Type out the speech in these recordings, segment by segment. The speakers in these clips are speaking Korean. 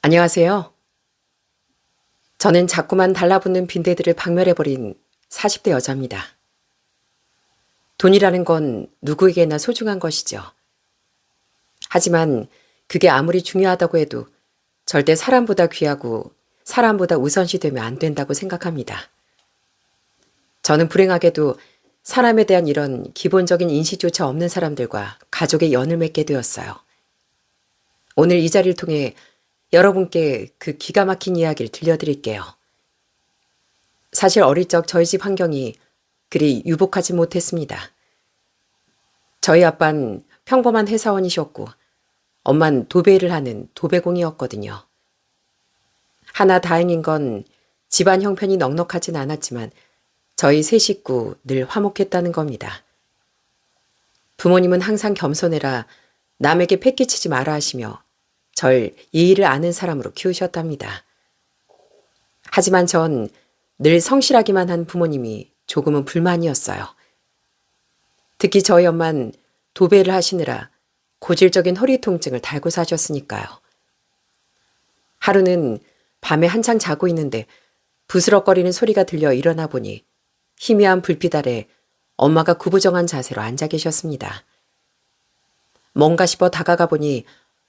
안녕하세요. 저는 자꾸만 달라붙는 빈대들을 박멸해버린 40대 여자입니다. 돈이라는 건 누구에게나 소중한 것이죠. 하지만 그게 아무리 중요하다고 해도 절대 사람보다 귀하고 사람보다 우선시되면 안 된다고 생각합니다. 저는 불행하게도 사람에 대한 이런 기본적인 인식조차 없는 사람들과 가족의 연을 맺게 되었어요. 오늘 이 자리를 통해 여러분께 그 기가 막힌 이야기를 들려드릴게요. 사실 어릴 적 저희 집 환경이 그리 유복하지 못했습니다. 저희 아빠는 평범한 회사원이셨고 엄만 도배일을 하는 도배공이었거든요. 하나 다행인 건 집안 형편이 넉넉하진 않았지만 저희 세 식구 늘 화목했다는 겁니다. 부모님은 항상 겸손해라 남에게 패기치지 마라 하시며 절 예의를 아는 사람으로 키우셨답니다. 하지만 전 늘 성실하기만 한 부모님이 조금은 불만이었어요. 특히 저희 엄만 도배를 하시느라 고질적인 허리 통증을 달고 사셨으니까요. 하루는 밤에 한창 자고 있는데 부스럭거리는 소리가 들려 일어나 보니 희미한 불빛 아래 엄마가 구부정한 자세로 앉아 계셨습니다. 뭔가 싶어 다가가 보니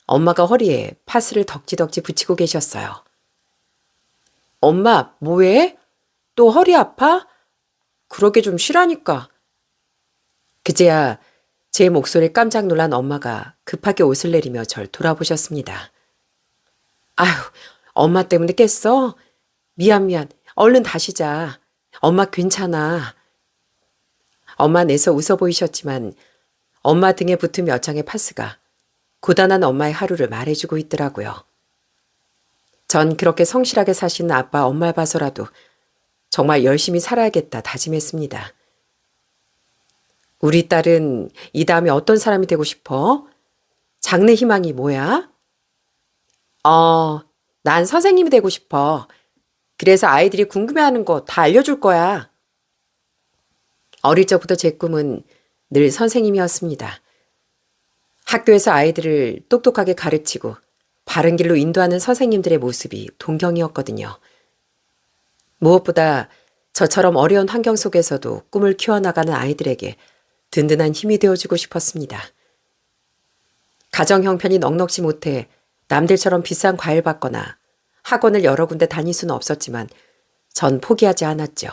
엄마가 허리에 파스를 덕지덕지 붙이고 계셨어요. 엄마, 뭐해? 또 허리 아파? 그러게 좀 쉬라니까. 그제야 제 목소리에 깜짝 놀란 엄마가 급하게 옷을 내리며 절 돌아보셨습니다. 아휴, 엄마 때문에 깼어? 미안. 얼른 다시 자. 엄마 괜찮아. 엄마 내서 웃어 보이셨지만 엄마 등에 붙은 몇 장의 파스가 고단한 엄마의 하루를 말해주고 있더라고요. 전 그렇게 성실하게 사시는 아빠 엄마를 봐서라도 정말 열심히 살아야겠다 다짐했습니다. 우리 딸은 이 다음에 어떤 사람이 되고 싶어? 장래 희망이 뭐야? 난 선생님이 되고 싶어. 그래서 아이들이 궁금해하는 거 다 알려줄 거야. 어릴 적부터 제 꿈은 늘 선생님이었습니다. 학교에서 아이들을 똑똑하게 가르치고 바른 길로 인도하는 선생님들의 모습이 동경이었거든요. 무엇보다 저처럼 어려운 환경 속에서도 꿈을 키워나가는 아이들에게 든든한 힘이 되어주고 싶었습니다. 가정 형편이 넉넉지 못해 남들처럼 비싼 과일 받거나 학원을 여러 군데 다닐 수는 없었지만 전 포기하지 않았죠.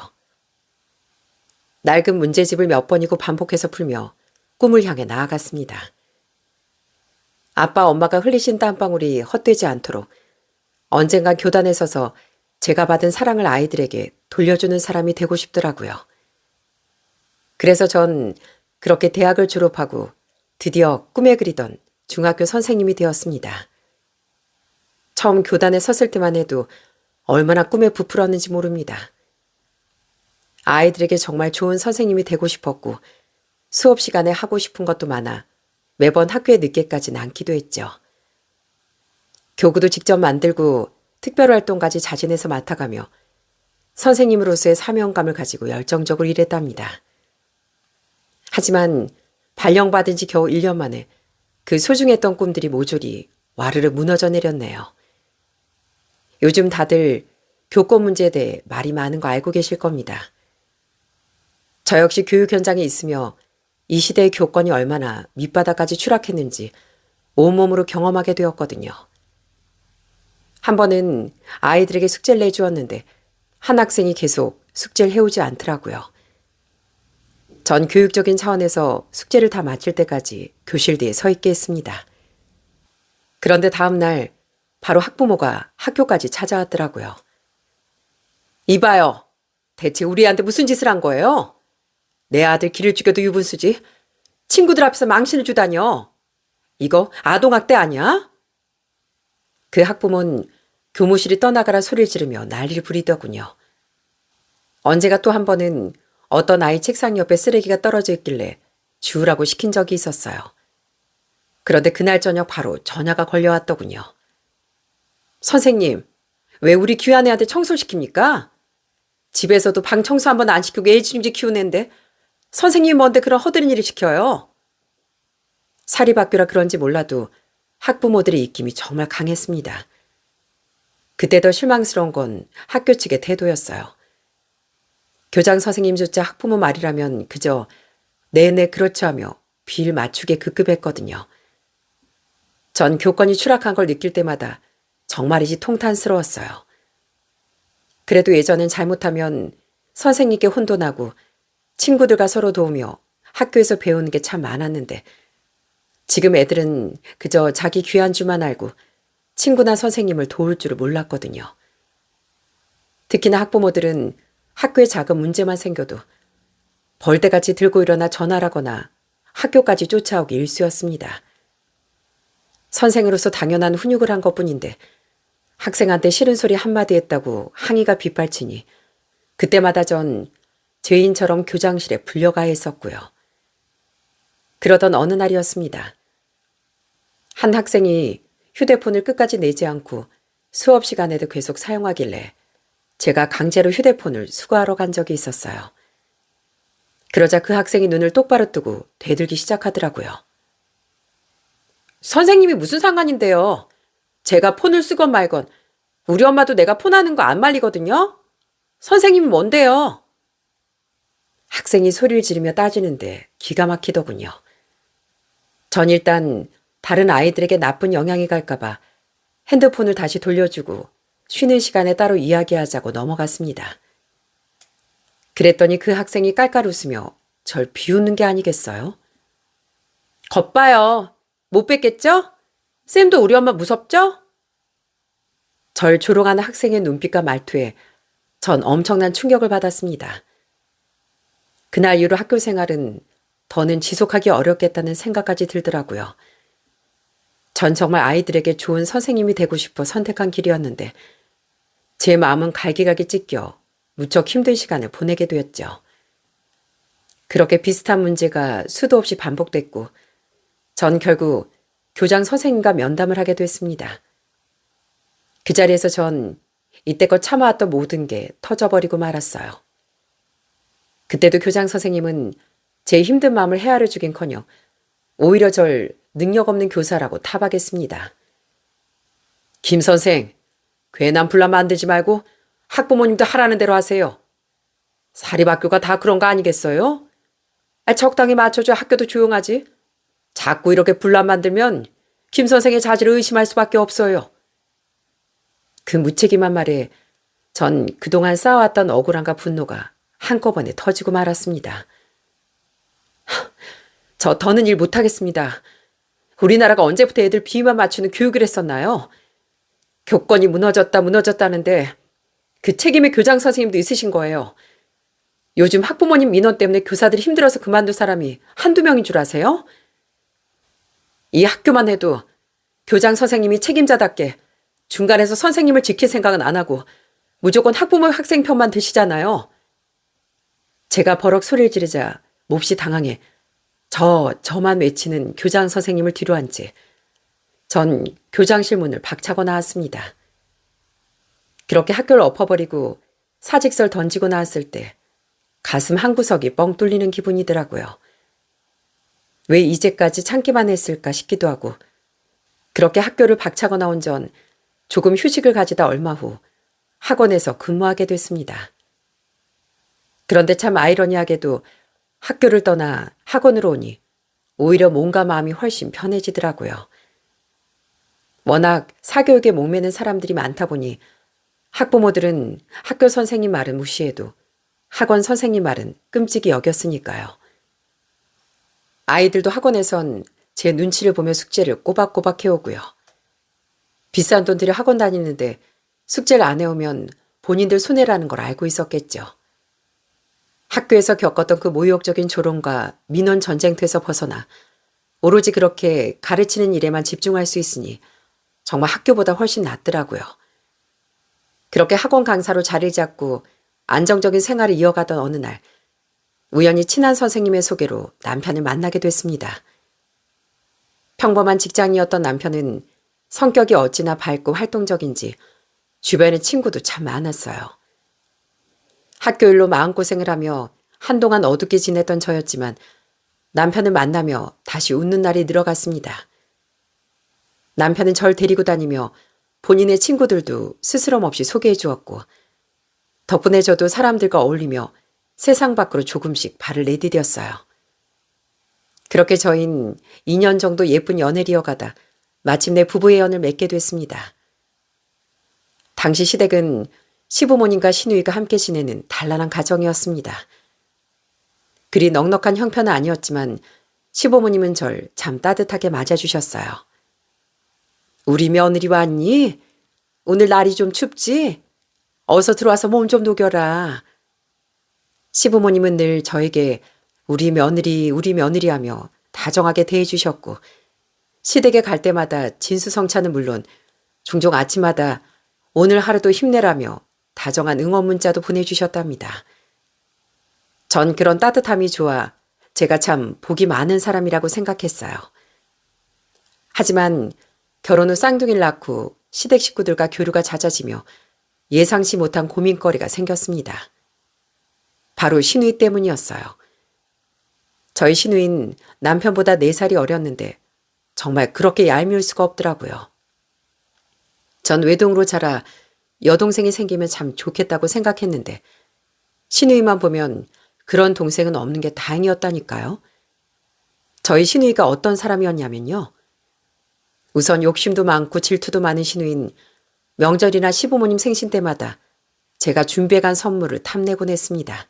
낡은 문제집을 몇 번이고 반복해서 풀며 꿈을 향해 나아갔습니다. 아빠 엄마가 흘리신 땀방울이 헛되지 않도록 언젠간 교단에 서서 제가 받은 사랑을 아이들에게 돌려주는 사람이 되고 싶더라고요. 그래서 전 그렇게 대학을 졸업하고 드디어 꿈에 그리던 중학교 선생님이 되었습니다. 처음 교단에 섰을 때만 해도 얼마나 꿈에 부풀었는지 모릅니다. 아이들에게 정말 좋은 선생님이 되고 싶었고 수업 시간에 하고 싶은 것도 많아 매번 학교에 늦게까지 남기도 했죠. 교구도 직접 만들고 특별활동까지 자진해서 맡아가며 선생님으로서의 사명감을 가지고 열정적으로 일했답니다. 하지만 발령받은 지 겨우 1년 만에 그 소중했던 꿈들이 모조리 와르르 무너져 내렸네요. 요즘 다들 교권 문제에 대해 말이 많은 거 알고 계실 겁니다. 저 역시 교육 현장에 있으며 이 시대의 교권이 얼마나 밑바닥까지 추락했는지 온몸으로 경험하게 되었거든요. 한 번은 아이들에게 숙제를 내주었는데 한 학생이 계속 숙제를 해오지 않더라고요. 전 교육적인 차원에서 숙제를 다 마칠 때까지 교실 뒤에 서 있게 했습니다. 그런데 다음 날 바로 학부모가 학교까지 찾아왔더라고요. 이봐요. 대체 우리한테 무슨 짓을 한 거예요? 내 아들 기를 죽여도 유분수지. 친구들 앞에서 망신을 주다녀. 이거 아동학대 아니야? 그 학부모는 교무실이 떠나가라 소리를 지르며 난리를 부리더군요. 언제가 또 한 번은 어떤 아이 책상 옆에 쓰레기가 떨어져 있길래 주우라고 시킨 적이 있었어요. 그런데 그날 저녁 바로 전화가 걸려왔더군요. 선생님, 왜 우리 귀한 애한테 청소를 시킵니까? 집에서도 방 청소 한 번 안 시키고 애지중지 키우는데 선생님이 뭔데 그런 허드렛 일을 시켜요? 사립학교라 그런지 몰라도 학부모들의 입김이 정말 강했습니다. 그때 더 실망스러운 건 학교 측의 태도였어요. 교장 선생님조차 학부모 말이라면 그저 네네 그렇죠 하며 비를 맞추게 급급했거든요. 전 교권이 추락한 걸 느낄 때마다 정말이지 통탄스러웠어요. 그래도 예전엔 잘못하면 선생님께 혼돈하고 친구들과 서로 도우며 학교에서 배우는 게 참 많았는데 지금 애들은 그저 자기 귀한 줄만 알고 친구나 선생님을 도울 줄을 몰랐거든요. 특히나 학부모들은 학교에 작은 문제만 생겨도 벌떼같이 들고 일어나 전화라거나 학교까지 쫓아오기 일쑤였습니다. 선생으로서 당연한 훈육을 한 것뿐인데 학생한테 싫은 소리 한마디 했다고 항의가 빗발치니 그때마다 전 죄인처럼 교장실에 불려가야 했었고요. 그러던 어느 날이었습니다. 한 학생이 휴대폰을 끝까지 내지 않고 수업 시간에도 계속 사용하길래 제가 강제로 휴대폰을 수거하러 간 적이 있었어요. 그러자 그 학생이 눈을 똑바로 뜨고 대들기 시작하더라고요. 선생님이 무슨 상관인데요? 제가 폰을 쓰건 말건 우리 엄마도 내가 폰하는 거 안 말리거든요? 선생님이 뭔데요? 학생이 소리를 지르며 따지는데 기가 막히더군요. 전 일단 다른 아이들에게 나쁜 영향이 갈까봐 핸드폰을 다시 돌려주고 쉬는 시간에 따로 이야기하자고 넘어갔습니다. 그랬더니 그 학생이 깔깔 웃으며 절 비웃는 게 아니겠어요? 겁봐요. 못 뵙겠죠? 쌤도 우리 엄마 무섭죠? 절 조롱하는 학생의 눈빛과 말투에 전 엄청난 충격을 받았습니다. 그날 이후로 학교 생활은 더는 지속하기 어렵겠다는 생각까지 들더라고요. 전 정말 아이들에게 좋은 선생님이 되고 싶어 선택한 길이었는데 제 마음은 갈기갈기 찢겨 무척 힘든 시간을 보내게 되었죠. 그렇게 비슷한 문제가 수도 없이 반복됐고 전 결국 교장 선생님과 면담을 하게 됐습니다. 그 자리에서 전 이때껏 참아왔던 모든 게 터져버리고 말았어요. 그때도 교장 선생님은 제 힘든 마음을 헤아려 주긴커녕 오히려 절 능력 없는 교사라고 타박했습니다. 김 선생, 괜한 분란 만들지 말고 학부모님도 하라는 대로 하세요. 사립학교가 다 그런 거 아니겠어요? 적당히 맞춰줘 학교도 조용하지. 자꾸 이렇게 분란 만들면 김 선생의 자질을 의심할 수밖에 없어요. 그 무책임한 말에 전 그동안 쌓아왔던 억울함과 분노가 한꺼번에 터지고 말았습니다. 저 더는 일 못하겠습니다. 우리나라가 언제부터 애들 비위만 맞추는 교육을 했었나요? 교권이 무너졌다는데 그 책임의 교장 선생님도 있으신 거예요. 요즘 학부모님 민원 때문에 교사들이 힘들어서 그만둘 사람이 한두 명인 줄 아세요? 이 학교만 해도 교장 선생님이 책임자답게 중간에서 선생님을 지킬 생각은 안 하고 무조건 학부모 학생 편만 드시잖아요. 제가 버럭 소리를 지르자 몹시 당황해 저만 외치는 교장 선생님을 뒤로 앉지 전 교장실 문을 박차고 나왔습니다. 그렇게 학교를 엎어버리고 사직서를 던지고 나왔을 때 가슴 한구석이 뻥 뚫리는 기분이더라고요. 왜 이제까지 참기만 했을까 싶기도 하고 그렇게 학교를 박차고 나온 전 조금 휴식을 가지다 얼마 후 학원에서 근무하게 됐습니다. 그런데 참 아이러니하게도 학교를 떠나 학원으로 오니 오히려 몸과 마음이 훨씬 편해지더라고요. 워낙 사교육에 목매는 사람들이 많다 보니 학부모들은 학교 선생님 말은 무시해도 학원 선생님 말은 끔찍이 여겼으니까요. 아이들도 학원에선 제 눈치를 보며 숙제를 꼬박꼬박 해오고요. 비싼 돈 들여 학원 다니는데 숙제를 안 해오면 본인들 손해라는 걸 알고 있었겠죠. 학교에서 겪었던 그 모욕적인 조롱과 민원 전쟁터에서 벗어나 오로지 그렇게 가르치는 일에만 집중할 수 있으니 정말 학교보다 훨씬 낫더라고요. 그렇게 학원 강사로 자리를 잡고 안정적인 생활을 이어가던 어느 날 우연히 친한 선생님의 소개로 남편을 만나게 됐습니다. 평범한 직장이었던 남편은 성격이 어찌나 밝고 활동적인지 주변에 친구도 참 많았어요. 학교 일로 마음고생을 하며 한동안 어둡게 지냈던 저였지만 남편을 만나며 다시 웃는 날이 늘어갔습니다. 남편은 절 데리고 다니며 본인의 친구들도 스스럼 없이 소개해 주었고 덕분에 저도 사람들과 어울리며 세상 밖으로 조금씩 발을 내디뎠어요. 그렇게 저흰 2년 정도 예쁜 연애를 이어가다 마침내 부부의 연을 맺게 됐습니다. 당시 시댁은 시부모님과 시누이가 함께 지내는 단란한 가정이었습니다. 그리 넉넉한 형편은 아니었지만 시부모님은 절 참 따뜻하게 맞아주셨어요. 우리 며느리 왔니? 오늘 날이 좀 춥지? 어서 들어와서 몸 좀 녹여라. 시부모님은 늘 저에게 우리 며느리 하며 다정하게 대해주셨고 시댁에 갈 때마다 진수성찬은 물론 종종 아침마다 오늘 하루도 힘내라며 다정한 응원 문자도 보내주셨답니다. 전 그런 따뜻함이 좋아 제가 참 복이 많은 사람이라고 생각했어요. 하지만 결혼 후 쌍둥이를 낳고 시댁 식구들과 교류가 잦아지며 예상치 못한 고민거리가 생겼습니다. 바로 시누이 때문이었어요. 저희 시누이는 남편보다 4살이 어렸는데 정말 그렇게 얄미울 수가 없더라고요. 전 외동으로 자라 여동생이 생기면 참 좋겠다고 생각했는데 시누이만 보면 그런 동생은 없는 게 다행이었다니까요. 저희 시누이가 어떤 사람이었냐면요. 우선 욕심도 많고 질투도 많은 시누이는 명절이나 시부모님 생신 때마다 제가 준비해간 선물을 탐내곤 했습니다.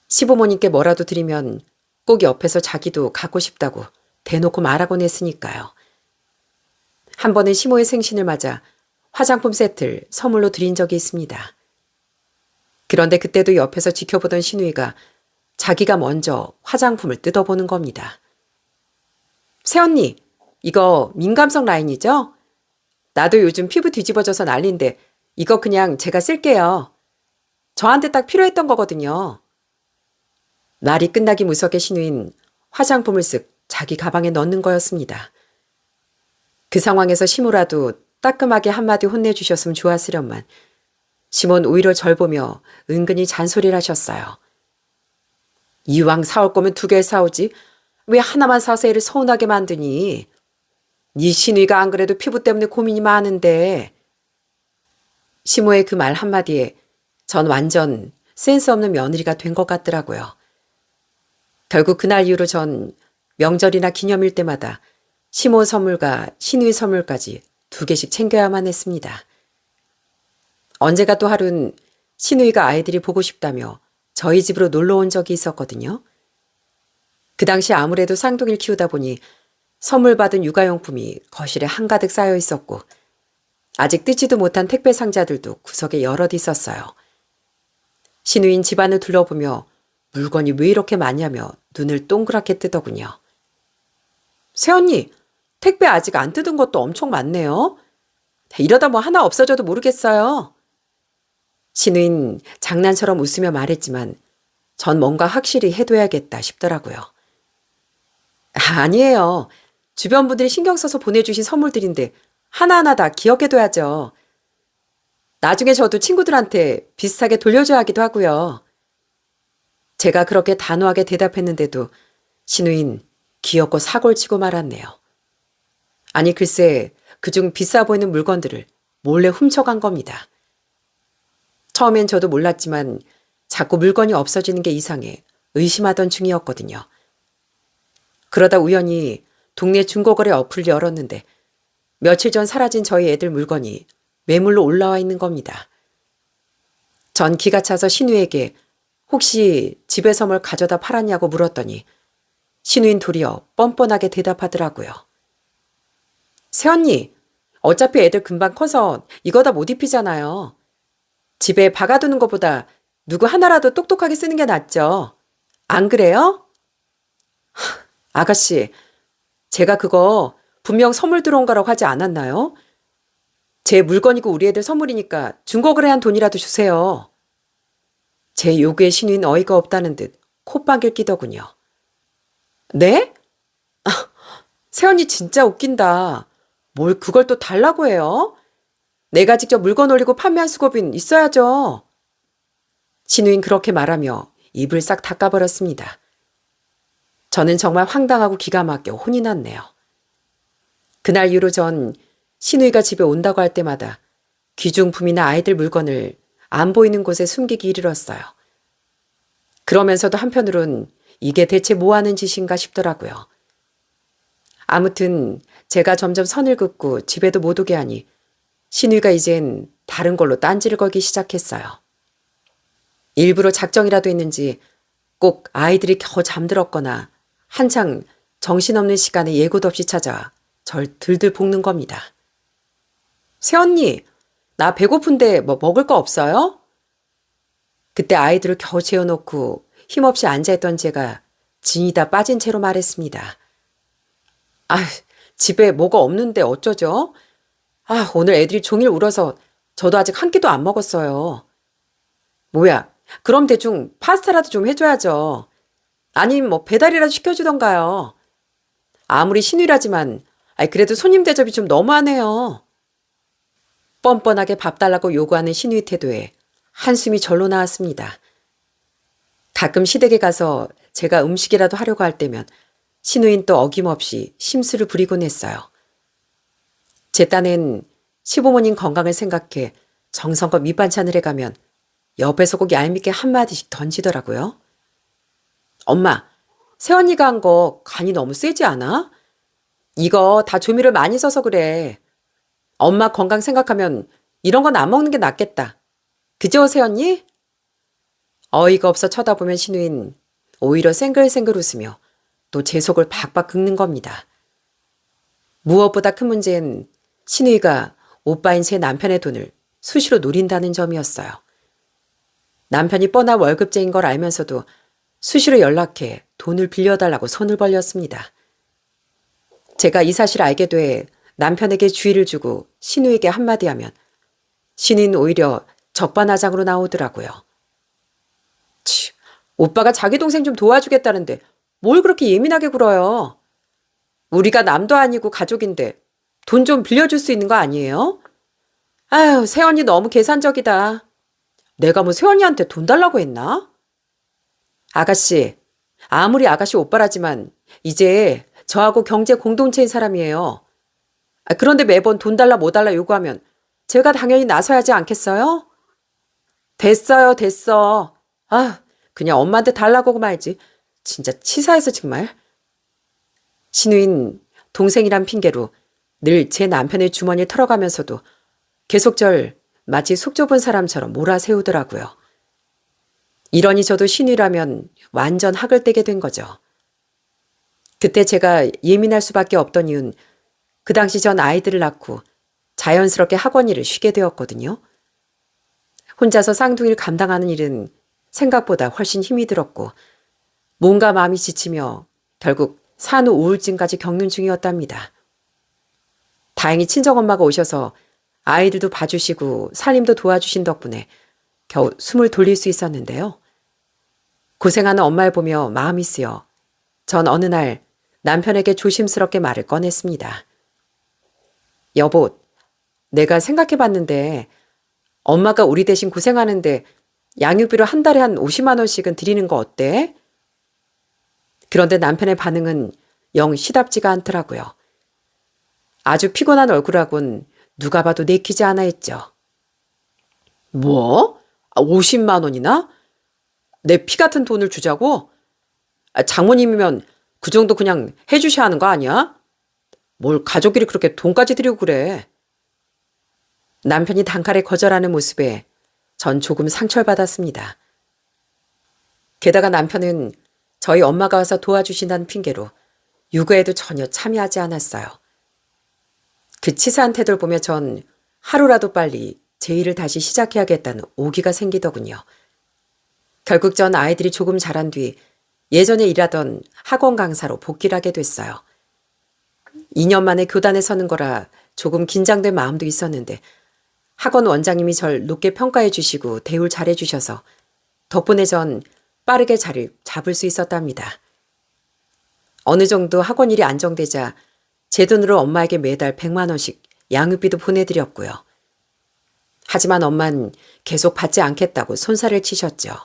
시부모님께 뭐라도 드리면 꼭 옆에서 자기도 갖고 싶다고 대놓고 말하곤 했으니까요. 한 번은 시모의 생신을 맞아 화장품 세트를 선물로 드린 적이 있습니다. 그런데 그때도 옆에서 지켜보던 시누이가 자기가 먼저 화장품을 뜯어보는 겁니다. 새언니, 이거 민감성 라인이죠? 나도 요즘 피부 뒤집어져서 난린데 이거 그냥 제가 쓸게요. 저한테 딱 필요했던 거거든요. 말이 끝나기 무섭게 시누인 화장품을 쓱 자기 가방에 넣는 거였습니다. 그 상황에서 시모라도 따끔하게 한마디 혼내주셨으면 좋았으련만 시몬 오히려 절 보며 은근히 잔소리를 하셨어요. 이왕 사올 거면 2개 사오지 왜 하나만 사서 애를 서운하게 만드니? 네 시누이가 안 그래도 피부 때문에 고민이 많은데. 시모의 그 말 한마디에 전 완전 센스 없는 며느리가 된 것 같더라고요. 결국 그날 이후로 전 명절이나 기념일 때마다 시모 선물과 시누이 선물까지 2개씩 챙겨야만 했습니다. 언제가 또 하루는 시누이가 아이들이 보고 싶다며 저희 집으로 놀러 온 적이 있었거든요. 그 당시 아무래도 쌍둥이를 키우다 보니 선물 받은 육아용품이 거실에 한가득 쌓여 있었고 아직 뜯지도 못한 택배 상자들도 구석에 여럿 있었어요. 시누인 집안을 둘러보며 물건이 왜 이렇게 많냐며 눈을 동그랗게 뜨더군요. 새언니, 택배 아직 안 뜯은 것도 엄청 많네요. 이러다 뭐 하나 없어져도 모르겠어요. 시누인 장난처럼 웃으며 말했지만 전 뭔가 확실히 해둬야겠다 싶더라고요. 아니에요. 주변 분들이 신경 써서 보내주신 선물들인데 하나하나 다 기억해둬야죠. 나중에 저도 친구들한테 비슷하게 돌려줘야 하기도 하고요. 제가 그렇게 단호하게 대답했는데도 시누인 귀엽고 사골치고 말았네요. 아니 글쎄 그중 비싸 보이는 물건들을 몰래 훔쳐간 겁니다. 처음엔 저도 몰랐지만 자꾸 물건이 없어지는 게 이상해 의심하던 중이었거든요. 그러다 우연히 동네 중고거래 어플을 열었는데 며칠 전 사라진 저희 애들 물건이 매물로 올라와 있는 겁니다. 전 기가 차서 시누에게 혹시 집에서 뭘 가져다 팔았냐고 물었더니 시누인 도리어 뻔뻔하게 대답하더라고요. 새언니, 어차피 애들 금방 커서 이거 다 못 입히잖아요. 집에 박아두는 것보다 누구 하나라도 똑똑하게 쓰는 게 낫죠. 안 그래요? 아가씨, 제가 그거 분명 선물 들어온 거라고 하지 않았나요? 제 물건이고 우리 애들 선물이니까 중고거래한 돈이라도 주세요. 제 요구에 시누인 어이가 없다는 듯 콧방귀를 끼더군요. 네? 새언니 진짜 웃긴다. 뭘 그걸 또 달라고 해요? 내가 직접 물건 올리고 판매한 수고비는 있어야죠. 시누인 그렇게 말하며 입을 싹 닦아버렸습니다. 저는 정말 황당하고 기가 막혀 혼이 났네요. 그날 이후로 전 신우이가 집에 온다고 할 때마다 귀중품이나 아이들 물건을 안 보이는 곳에 숨기기 이르렀어요. 그러면서도 한편으론 이게 대체 뭐 하는 짓인가 싶더라고요. 아무튼 제가 점점 선을 긋고 집에도 못 오게 하니 신우이가 이젠 다른 걸로 딴지를 걸기 시작했어요. 일부러 작정이라도 했는지 꼭 아이들이 겨우 잠들었거나 한창 정신없는 시간에 예고도 없이 찾아와 절 들들 볶는 겁니다. 새언니, 나 배고픈데 뭐 먹을 거 없어요? 그때 아이들을 겨우 재워놓고 힘없이 앉아있던 제가 진이 다 빠진 채로 말했습니다. 아, 집에 뭐가 없는데 어쩌죠? 아, 오늘 애들이 종일 울어서 저도 아직 한 끼도 안 먹었어요. 뭐야, 그럼 대충 파스타라도 좀 해줘야죠. 아니면 뭐 배달이라도 시켜주던가요. 아무리 신우라지만 그래도 손님 대접이 좀 너무하네요. 뻔뻔하게 밥 달라고 요구하는 신우의 태도에 한숨이 절로 나왔습니다. 가끔 시댁에 가서 제가 음식이라도 하려고 할 때면 신우인 또 어김없이 심술을 부리곤 했어요. 제 딴엔 시부모님 건강을 생각해 정성껏 밑반찬을 해가면 옆에서 꼭 얄밉게 한마디씩 던지더라고요. 엄마, 새언니가 한 거 간이 너무 세지 않아? 이거 다 조미를 많이 써서 그래. 엄마 건강 생각하면 이런 건 안 먹는 게 낫겠다. 그죠, 새언니? 어이가 없어 쳐다보면 신우인 오히려 생글생글 웃으며 또 제 속을 박박 긁는 겁니다. 무엇보다 큰 문제는 신우이가 오빠인 제 남편의 돈을 수시로 노린다는 점이었어요. 남편이 뻔한 월급쟁인 걸 알면서도 수시로 연락해 돈을 빌려달라고 손을 벌렸습니다. 제가 이 사실을 알게 돼 남편에게 주의를 주고 신우에게 한마디 하면 신우는 오히려 적반하장으로 나오더라고요. 치, 오빠가 자기 동생 좀 도와주겠다는데 뭘 그렇게 예민하게 굴어요? 우리가 남도 아니고 가족인데 돈 좀 빌려줄 수 있는 거 아니에요? 아유, 새언니 너무 계산적이다. 내가 뭐 새언니한테 돈 달라고 했나? 아가씨, 아무리 아가씨 오빠라지만 이제 저하고 경제 공동체인 사람이에요. 그런데 매번 돈 달라 뭐 달라 요구하면 제가 당연히 나서야지 않겠어요? 됐어요, 됐어. 아, 그냥 엄마한테 달라고 말지. 진짜 치사해서 정말. 신우인 동생이란 핑계로 늘 제 남편의 주머니에 털어가면서도 계속 절 마치 속 좁은 사람처럼 몰아세우더라고요. 이러니 저도 신우라면 완전 학을 떼게 된 거죠. 그때 제가 예민할 수밖에 없던 이유는 그 당시 전 아이들을 낳고 자연스럽게 학원 일을 쉬게 되었거든요. 혼자서 쌍둥이를 감당하는 일은 생각보다 훨씬 힘이 들었고 몸과 마음이 지치며 결국 산후 우울증까지 겪는 중이었답니다. 다행히 친정엄마가 오셔서 아이들도 봐주시고 살림도 도와주신 덕분에 겨우 숨을 돌릴 수 있었는데요. 고생하는 엄마를 보며 마음이 쓰여 전 어느 날 남편에게 조심스럽게 말을 꺼냈습니다. 여보, 내가 생각해봤는데 엄마가 우리 대신 고생하는데 양육비로 한 달에 한 50만 원씩은 드리는 거 어때? 그런데 남편의 반응은 영 시답지가 않더라고요. 아주 피곤한 얼굴하곤 누가 봐도 내키지 않아 했죠. 뭐? 50만 원이나? 내 피 같은 돈을 주자고? 장모님이면 그 정도 그냥 해주셔야 하는 거 아니야? 뭘 가족끼리 그렇게 돈까지 드리고 그래. 남편이 단칼에 거절하는 모습에 전 조금 상처를 받았습니다. 게다가 남편은 저희 엄마가 와서 도와주신다는 핑계로 육아에도 전혀 참여하지 않았어요. 그 치사한 태도를 보며 전 하루라도 빨리 제 일을 다시 시작해야겠다는 오기가 생기더군요. 결국 전 아이들이 조금 자란 뒤 예전에 일하던 학원 강사로 복귀를 하게 됐어요. 2년 만에 교단에 서는 거라 조금 긴장된 마음도 있었는데 학원 원장님이 절 높게 평가해 주시고 대우를 잘해 주셔서 덕분에 전 빠르게 자리를 잡을 수 있었답니다. 어느 정도 학원 일이 안정되자 제 돈으로 엄마에게 매달 100만 원씩 양육비도 보내드렸고요. 하지만 엄만 계속 받지 않겠다고 손살을 치셨죠.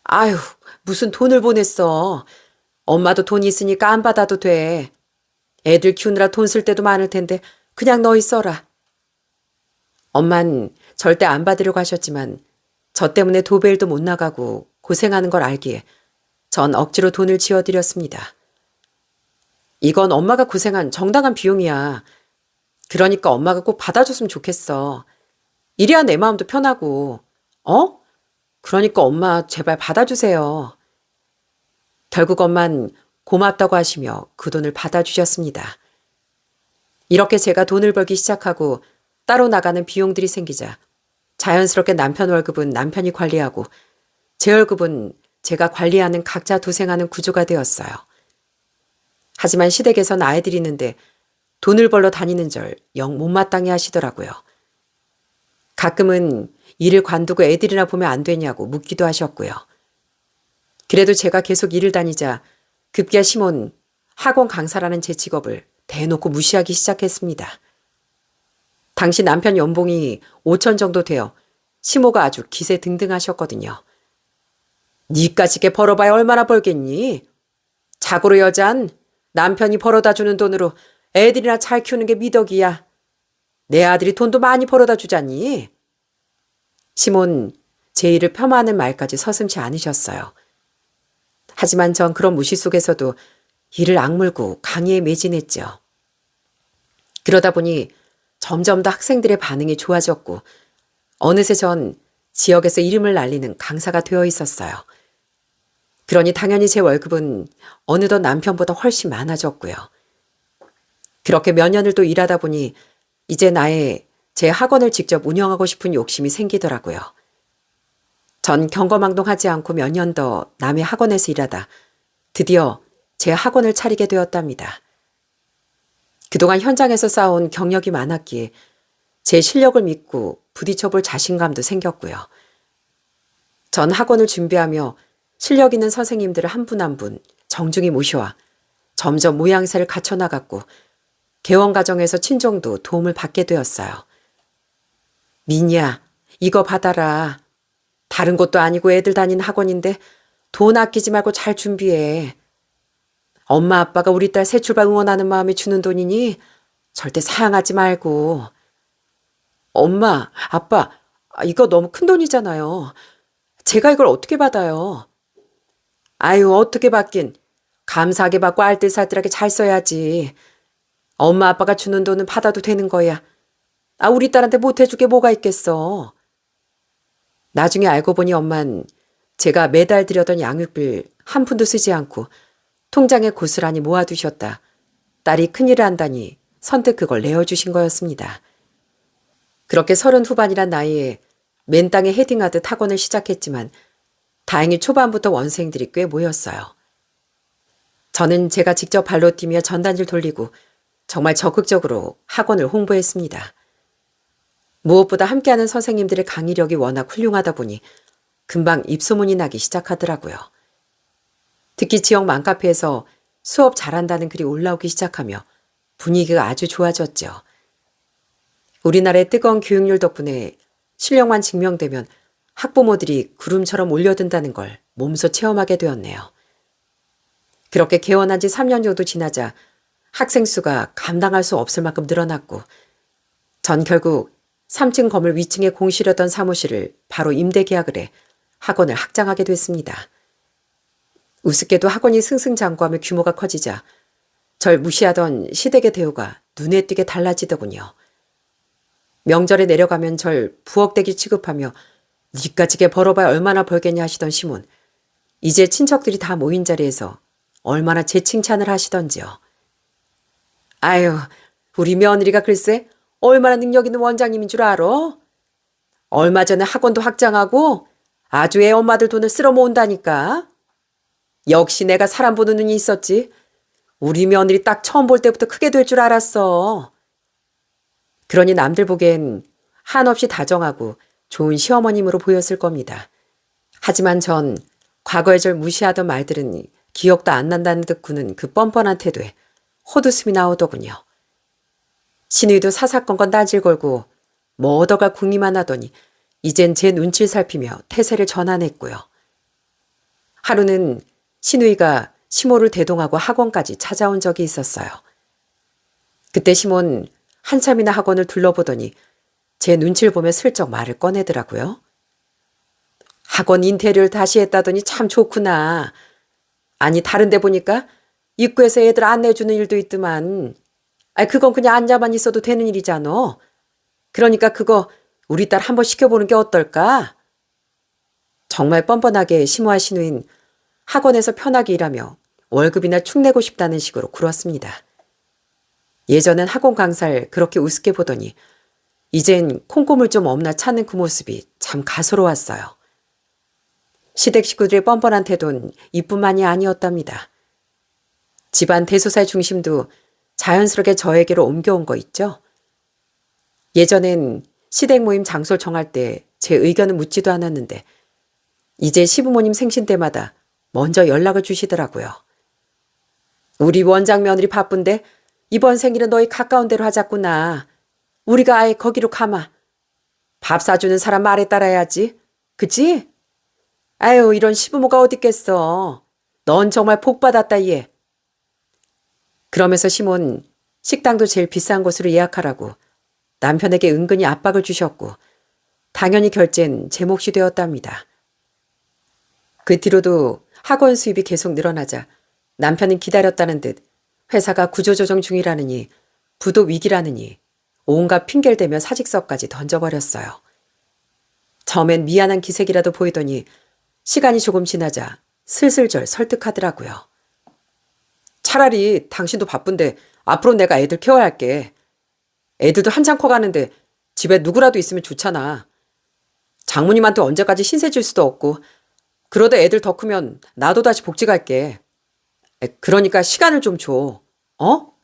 아휴, 무슨 돈을 보냈어. 엄마도 돈 있으니까 안 받아도 돼. 애들 키우느라 돈 쓸 때도 많을 텐데 그냥 너희 써라. 엄만 절대 안 받으려고 하셨지만 저 때문에 도배일도 못 나가고 고생하는 걸 알기에 전 억지로 돈을 지어드렸습니다. 이건 엄마가 고생한 정당한 비용이야. 그러니까 엄마가 꼭 받아줬으면 좋겠어. 이래야 내 마음도 편하고. 어? 그러니까 엄마 제발 받아주세요. 결국 엄만 고맙다고 하시며 그 돈을 받아주셨습니다. 이렇게 제가 돈을 벌기 시작하고 따로 나가는 비용들이 생기자 자연스럽게 남편 월급은 남편이 관리하고 제 월급은 제가 관리하는 각자 도생하는 구조가 되었어요. 하지만 시댁에선 아이들이 있는데 돈을 벌러 다니는 절 영 못마땅해 하시더라고요. 가끔은 일을 관두고 애들이나 보면 안 되냐고 묻기도 하셨고요. 그래도 제가 계속 일을 다니자 급기야 시몬 학원 강사라는 제 직업을 대놓고 무시하기 시작했습니다. 당시 남편 연봉이 5천 정도 되어 시모가 아주 기세등등하셨거든요. 니까지게 벌어봐야 얼마나 벌겠니? 자고로 여잔 남편이 벌어다 주는 돈으로 애들이나 잘 키우는 게 미덕이야. 내 아들이 돈도 많이 벌어다 주자니. 시몬 제 일을 폄하하는 말까지 서슴지 않으셨어요. 하지만 전 그런 무시 속에서도 이를 악물고 강의에 매진했죠. 그러다 보니 점점 더 학생들의 반응이 좋아졌고 어느새 전 지역에서 이름을 날리는 강사가 되어 있었어요. 그러니 당연히 제 월급은 어느덧 남편보다 훨씬 많아졌고요. 그렇게 몇 년을 또 일하다 보니 이제 제 학원을 직접 운영하고 싶은 욕심이 생기더라고요. 전 경거망동하지 않고 몇 년 더 남의 학원에서 일하다 드디어 제 학원을 차리게 되었답니다. 그동안 현장에서 쌓아온 경력이 많았기에 제 실력을 믿고 부딪혀볼 자신감도 생겼고요. 전 학원을 준비하며 실력 있는 선생님들을 한 분 한 분 정중히 모셔와 점점 모양새를 갖춰나갔고 개원 과정에서 친정도 도움을 받게 되었어요. 민이야, 이거 받아라. 다른 것도 아니고 애들 다니는 학원인데 돈 아끼지 말고 잘 준비해. 엄마 아빠가 우리 딸 새 출발 응원하는 마음에 주는 돈이니 절대 사양하지 말고. 엄마, 아빠, 이거 너무 큰 돈이잖아요. 제가 이걸 어떻게 받아요? 아유, 어떻게 받긴. 감사하게 받고 알뜰살뜰하게 잘 써야지. 엄마 아빠가 주는 돈은 받아도 되는 거야. 우리 딸한테 못 해주게 뭐가 있겠어. 나중에 알고 보니 엄만 제가 매달 들여던 양육비를 한 푼도 쓰지 않고 통장에 고스란히 모아두셨다. 딸이 큰일을 한다니 선뜻 그걸 내어주신 거였습니다. 그렇게 30 후반이란 나이에 맨 땅에 헤딩하듯 학원을 시작했지만 다행히 초반부터 원생들이 꽤 모였어요. 저는 제가 직접 발로 뛰며 전단지를 돌리고 정말 적극적으로 학원을 홍보했습니다. 무엇보다 함께하는 선생님들의 강의력이 워낙 훌륭하다 보니 금방 입소문이 나기 시작하더라고요. 특히 지역 맘카페에서 수업 잘한다는 글이 올라오기 시작하며 분위기가 아주 좋아졌죠. 우리나라의 뜨거운 교육률 덕분에 실력만 증명되면 학부모들이 구름처럼 몰려든다는 걸 몸소 체험하게 되었네요. 그렇게 개원한 지 3년 정도 지나자 학생 수가 감당할 수 없을 만큼 늘어났고 전 결국 3층 건물 위층에 공실하던 사무실을 바로 임대 계약을 해 학원을 확장하게 됐습니다. 우습게도 학원이 승승장구하며 규모가 커지자 절 무시하던 시댁의 대우가 눈에 띄게 달라지더군요. 명절에 내려가면 절 부엌대기 취급하며 니까지게 벌어봐야 얼마나 벌겠냐 하시던 시몬. 이제 친척들이 다 모인 자리에서 얼마나 제 칭찬을 하시던지요. 아유, 우리 며느리가 글쎄 얼마나 능력 있는 원장님인 줄 알아? 얼마 전에 학원도 확장하고 아주 애 엄마들 돈을 쓸어 모은다니까. 역시 내가 사람 보는 눈이 있었지. 우리 며느리 딱 처음 볼 때부터 크게 될 줄 알았어. 그러니 남들 보기엔 한없이 다정하고 좋은 시어머님으로 보였을 겁니다. 하지만 전 과거에 절 무시하던 말들은 기억도 안 난다는 듯 구는 그 뻔뻔한 태도에 헛웃음이 나오더군요. 신우이도 사사건건 따질 걸고 뭐 얻어갈 궁리만 하더니 이젠 제 눈치를 살피며 태세를 전환했고요. 하루는 신우이가 시모를 대동하고 학원까지 찾아온 적이 있었어요. 그때 시몬 한참이나 학원을 둘러보더니 제 눈치를 보며 슬쩍 말을 꺼내더라고요. 학원 인테리어를 다시 했다더니 참 좋구나. 아니, 다른 데 보니까 입구에서 애들 안내해주는 일도 있더만. 아니, 그건 그냥 앉아만 있어도 되는 일이잖아. 그러니까 그거 우리 딸 한번 시켜보는 게 어떨까? 정말 뻔뻔하게 심오하신 후인 학원에서 편하게 일하며 월급이나 축 내고 싶다는 식으로 굴었습니다. 예전엔 학원 강사를 그렇게 우습게 보더니 이젠 콩고물 좀 없나 찾는 그 모습이 참 가소로웠어요. 시댁 식구들의 뻔뻔한 태도는 이뿐만이 아니었답니다. 집안 대소사의 중심도 자연스럽게 저에게로 옮겨온 거 있죠? 예전엔 시댁 모임 장소를 정할 때 제 의견을 묻지도 않았는데 이제 시부모님 생신 때마다 먼저 연락을 주시더라고요. 우리 원장 며느리 바쁜데 이번 생일은 너희 가까운 데로 하자꾸나. 우리가 아예 거기로 가마. 밥 사주는 사람 말에 따라야지. 그치? 아유, 이런 시부모가 어딨겠어. 넌 정말 복 받았다, 얘. 그러면서 시몬 식당도 제일 비싼 곳으로 예약하라고 남편에게 은근히 압박을 주셨고 당연히 결제는 제 몫이 되었답니다. 그 뒤로도 학원 수입이 계속 늘어나자 남편은 기다렸다는 듯 회사가 구조조정 중이라느니 부도 위기라느니 온갖 핑계를 대며 사직서까지 던져버렸어요. 처음엔 미안한 기색이라도 보이더니 시간이 조금 지나자 슬슬절 설득하더라고요. 차라리 당신도 바쁜데 앞으로 내가 애들 케어할게. 애들도 한창 커가는데 집에 누구라도 있으면 좋잖아. 장모님한테 언제까지 신세 질 수도 없고 그러다 애들 더 크면 나도 다시 복지 갈게. 그러니까 시간을 좀 줘. 어?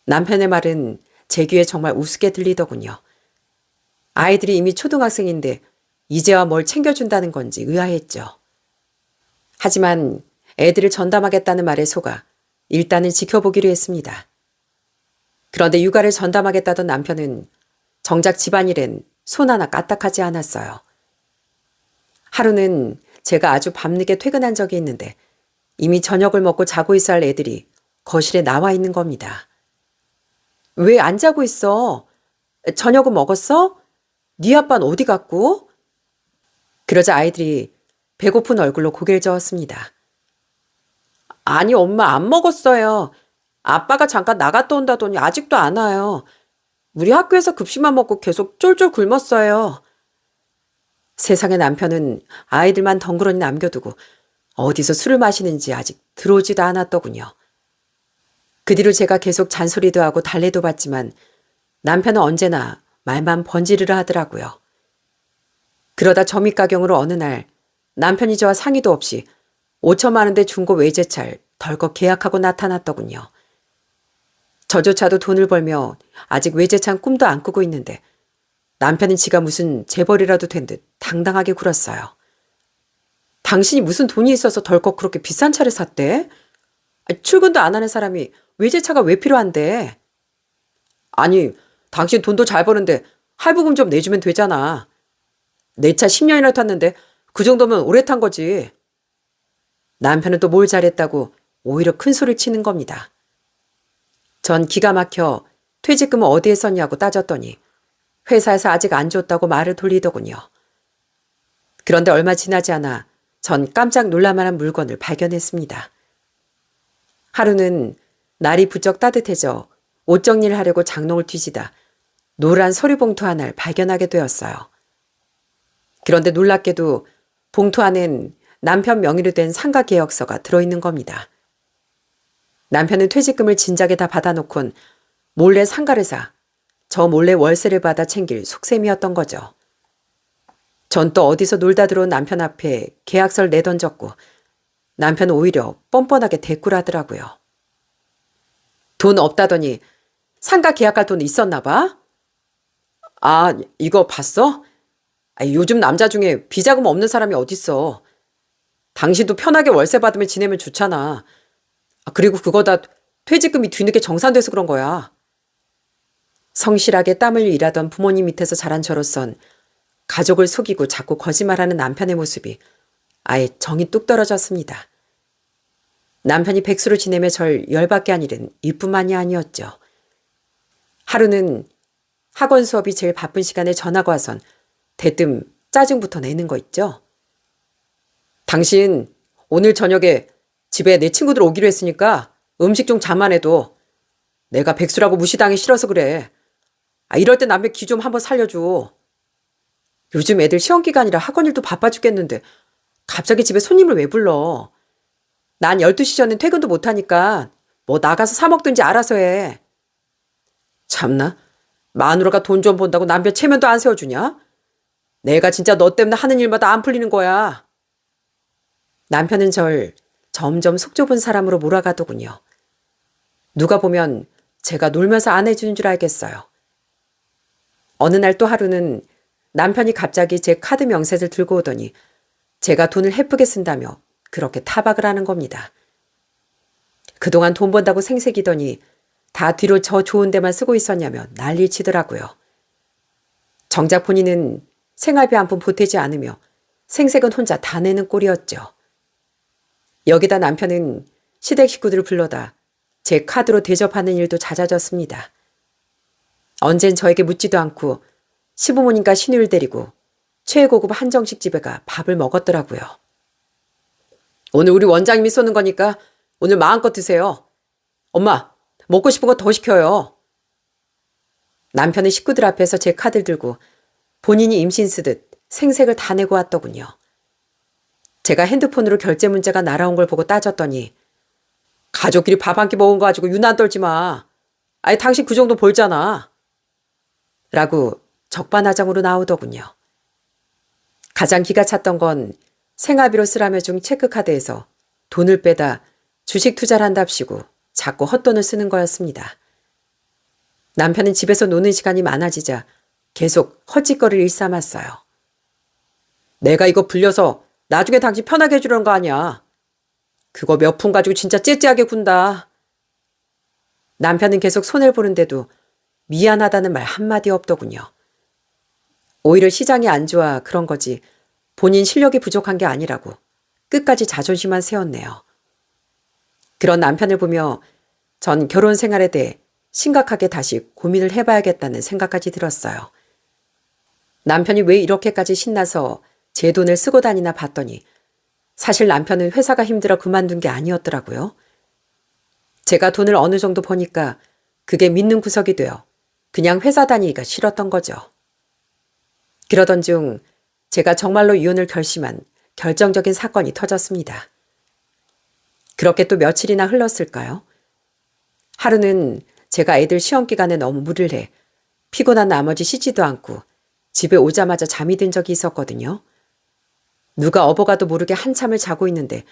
남편의 말은 제 귀에 정말 우습게 들리더군요. 아이들이 이미 초등학생인데 이제와 뭘 챙겨준다는 건지 의아했죠. 하지만 애들을 전담하겠다는 말에 속아 일단은 지켜보기로 했습니다. 그런데 육아를 전담하겠다던 남편은 정작 집안일엔 손 하나 까딱하지 않았어요. 하루는 제가 아주 밤늦게 퇴근한 적이 있는데 이미 저녁을 먹고 자고 있어야 할 애들이 거실에 나와 있는 겁니다. 왜 안 자고 있어? 저녁은 먹었어? 네 아빠는 어디 갔고? 그러자 아이들이 배고픈 얼굴로 고개를 저었습니다. 아니, 엄마 안 먹었어요. 아빠가 잠깐 나갔다 온다더니 아직도 안 와요. 우리 학교에서 급식만 먹고 계속 쫄쫄 굶었어요. 세상에 남편은 아이들만 덩그러니 남겨두고 어디서 술을 마시는지 아직 들어오지도 않았더군요. 그 뒤로 제가 계속 잔소리도 하고 달래도 받지만 남편은 언제나 말만 번지르르 하더라고요. 그러다 점입가경으로 어느 날 남편이 저와 상의도 없이 5천만 원대 중고 외제차를 덜컥 계약하고 나타났더군요. 저조차도 돈을 벌며 아직 외제차는 꿈도 안 꾸고 있는데 남편은 지가 무슨 재벌이라도 된 듯 당당하게 굴었어요. 당신이 무슨 돈이 있어서 덜컥 그렇게 비싼 차를 샀대? 출근도 안 하는 사람이 외제차가 왜 필요한데? 아니, 당신 돈도 잘 버는데 할부금 좀 내주면 되잖아. 내 차 10년이나 탔는데 그 정도면 오래 탄 거지. 남편은 또 뭘 잘했다고 오히려 큰 소리를 치는 겁니다. 전 기가 막혀 퇴직금은 어디에 썼냐고 따졌더니 회사에서 아직 안 줬다고 말을 돌리더군요. 그런데 얼마 지나지 않아 전 깜짝 놀랄만한 물건을 발견했습니다. 하루는 날이 부쩍 따뜻해져 옷 정리를 하려고 장롱을 뒤지다 노란 서류봉투 하나를 발견하게 되었어요. 그런데 놀랍게도 봉투 안엔 남편 명의로 된 상가 계약서가 들어있는 겁니다. 남편은 퇴직금을 진작에 다 받아놓곤 몰래 상가를 사 저 몰래 월세를 받아 챙길 속셈이었던 거죠. 전 또 어디서 놀다 들어온 남편 앞에 계약서를 내던졌고 남편은 오히려 뻔뻔하게 대꾸를 하더라고요. 돈 없다더니 상가 계약할 돈 있었나 봐? 아, 이거 봤어? 요즘 남자 중에 비자금 없는 사람이 어딨어. 당신도 편하게 월세 받으면 지내면 좋잖아. 그리고 그거 다 퇴직금이 뒤늦게 정산돼서 그런 거야. 성실하게 땀 흘려 일하던 부모님 밑에서 자란 저로선 가족을 속이고 자꾸 거짓말하는 남편의 모습이 아예 정이 뚝 떨어졌습니다. 남편이 백수로 지내며 절 열받게 한 일은 이뿐만이 아니었죠. 하루는 학원 수업이 제일 바쁜 시간에 전화가 와선 대뜸 짜증부터 내는 거 있죠. 당신 오늘 저녁에 집에 내 친구들 오기로 했으니까 음식 좀 자만해도 내가 백수라고 무시당하기 싫어서 그래. 이럴 때 남의 기 좀 한번 살려줘. 요즘 애들 시험기간이라 학원 일도 바빠 죽겠는데 갑자기 집에 손님을 왜 불러? 난 12시 전엔 퇴근도 못하니까 뭐 나가서 사 먹든지 알아서 해. 참나, 마누라가 돈 좀 번다고 남편 체면도 안 세워주냐? 내가 진짜 너 때문에 하는 일마다 안 풀리는 거야. 남편은 절 점점 속 좁은 사람으로 몰아가더군요. 누가 보면 제가 놀면서 안 해주는 줄 알겠어요. 어느 날 또 하루는 남편이 갑자기 제 카드 명세를 들고 오더니 제가 돈을 헤프게 쓴다며 그렇게 타박을 하는 겁니다. 그동안 돈 번다고 생색이더니 다 뒤로 저 좋은 데만 쓰고 있었냐며 난리를 치더라고요. 정작 본인은 생활비 한 푼 보태지 않으며 생색은 혼자 다 내는 꼴이었죠. 여기다 남편은 시댁 식구들을 불러다 제 카드로 대접하는 일도 잦아졌습니다. 언젠 저에게 묻지도 않고 시부모님과 시누이를 데리고 최고급 한정식 집에 가 밥을 먹었더라고요. 오늘 우리 원장님이 쏘는 거니까 오늘 마음껏 드세요. 엄마, 먹고 싶은 거 더 시켜요. 남편은 식구들 앞에서 제 카드를 들고 본인이 임신 쓰듯 생색을 다 내고 왔더군요. 제가 핸드폰으로 결제 문자가 날아온 걸 보고 따졌더니 가족끼리 밥 한 끼 먹은 거 가지고 유난 떨지 마. 당신 그 정도 벌잖아. 라고 적반하장으로 나오더군요. 가장 기가 찼던 건 생활비로 쓰라며 준 체크카드에서 돈을 빼다 주식 투자를 한답시고 자꾸 헛돈을 쓰는 거였습니다. 남편은 집에서 노는 시간이 많아지자 계속 헛짓거리를 일삼았어요. 내가 이거 불려서 나중에 당신 편하게 해주려는 거 아니야. 그거 몇 푼 가지고 진짜 째째하게 군다. 남편은 계속 손해를 보는데도 미안하다는 말 한마디 없더군요. 오히려 시장이 안 좋아 그런 거지 본인 실력이 부족한 게 아니라고 끝까지 자존심만 세웠네요. 그런 남편을 보며 전 결혼 생활에 대해 심각하게 다시 고민을 해봐야겠다는 생각까지 들었어요. 남편이 왜 이렇게까지 신나서 제 돈을 쓰고 다니나 봤더니 사실 남편은 회사가 힘들어 그만둔 게 아니었더라고요. 제가 돈을 어느 정도 버니까 그게 믿는 구석이 되어 그냥 회사 다니기가 싫었던 거죠. 그러던 중 제가 정말로 이혼을 결심한 결정적인 사건이 터졌습니다. 그렇게 또 며칠이나 흘렀을까요? 하루는 제가 애들 시험 기간에 너무 무리를 해 피곤한 나머지 씻지도 않고 집에 오자마자 잠이 든 적이 있었거든요. 누가 업어가도 모르게 한참을 자고 있는데